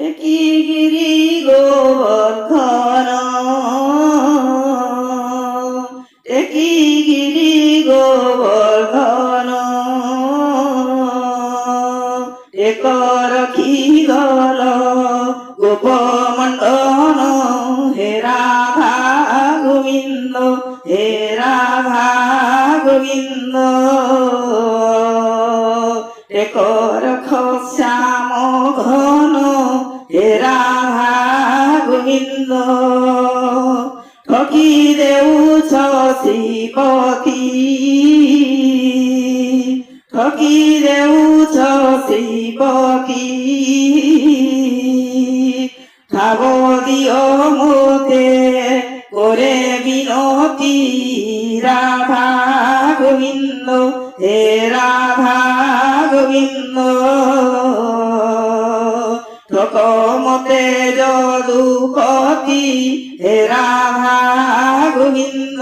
কি গিরি গোবর্ধন কি গিরি গোবর্ধন একর কি গল গোপমণ্ডন হে রাধা গোবিন্দ হে রাধা গোবিন্দ একর শ্যাম ঘন হে রাধা গোবিন্দ ঠকি দেউছ শ্রীপতি ঠকি দেউছ শ্রীপতি ঠাব দিও মোকে করে বিনতি রাধা গোবিন্দ হে রাধা গোবিন্দ ঠক মতে যদুপতি হে রাধা গোবিন্দ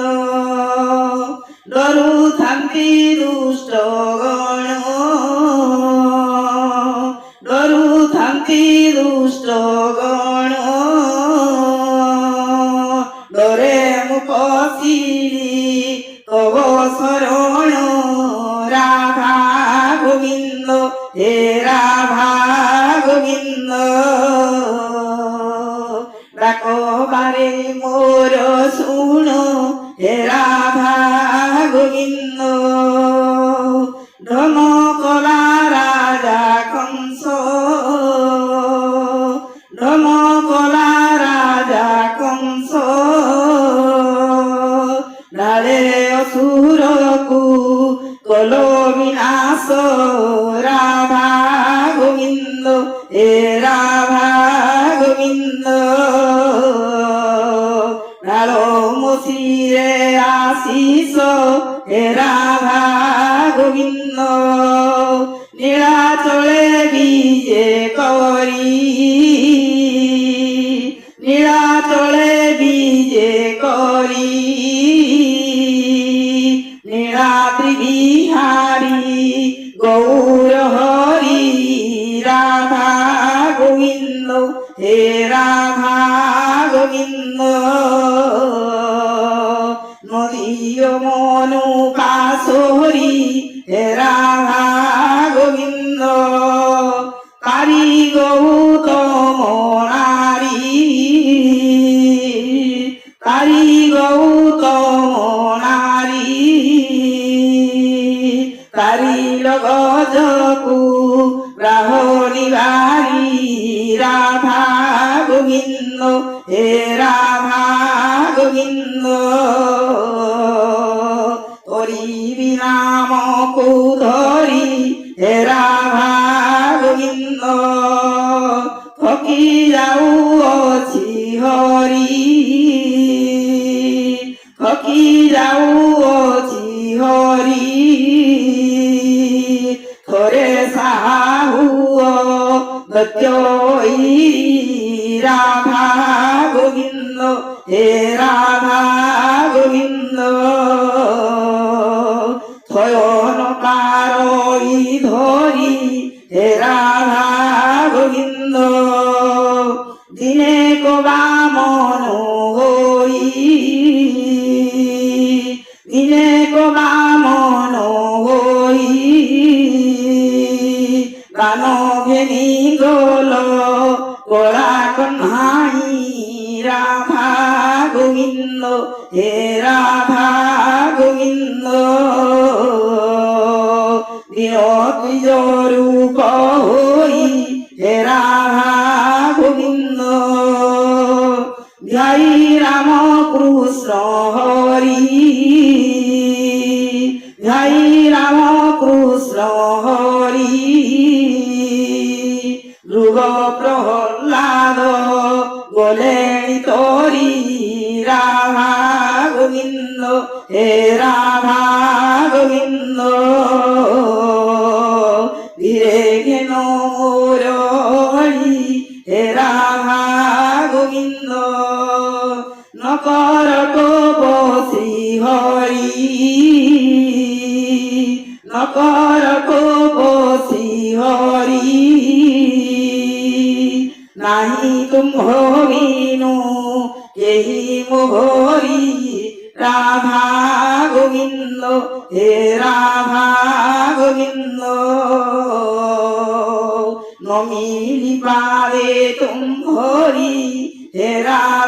ডরু থান্তি দুষ্ট গণ ডরু থান্তি দুষ্ট গণ ডরে মুপশিলি তব শরণ রাধা গোবিন্দ হে রাধা গোবিন্দ ডাকবারে মোর শুণ হে রাধা গোবিন্দ ধম কলা রাজা কংস ধম কলা রাজা কংস ডালে অসুরকু কল বিনাশ রাধা গোবিন্দ হে রাধা গোবিন্দ ডাল মশিরে আশিষ হে রাধা গোবিন্দ নীলাচলে বিজে করি নীলাচলে বিজে করি নীলাদ্রি বিহারী গৌর হরি রাধা গোবিন্দ হে রাধা গোবিন্দ নদীয় মনু কাশরী হে রাধা গোবিন্দ কারি গৌতম নারী কারি গৌতম নারী কারিল গজকু রাহরি বারি রাধা গোবিন্দ হে রাধা গোবিন্দ হরি নাম ধরি হে রাধা গোবিন্দ থকি যাও অছি হরি থকি যাও অছি হরি থরে সাহু দত্যই রাধা গোবিন্দ হে রাধা গোবিন্দ থয়ন কারই ধরি হে রাধা গোবিন্দ দিনে বামন হই দিনে বামন হই গান ভেঙি গল গলা কন্হাই রাধা গোবিন্দ হে রাধা গোবিন্দ দিন রূপ হই হে রাধা গোবিন্দ ধ্যাই রাম কৃষ্ণ হরি ধ্যাই রাম কৃষ্ণ হরি ধ্রুব প্রহ্লাদ বলে তরি রাধা গোবিন্দ হে রাধা গোবিন্দ ধীরে ঘেন মোর হরি হে রাধা গোবিন্দ নকর বসি হরি নকর বসি হরি নাহি তুম হরিনু কেহি মোহরি রাধা গোবিন্দ হে রাধা গোবিন্দ নমিলি পারে তুম হরি হে রাধা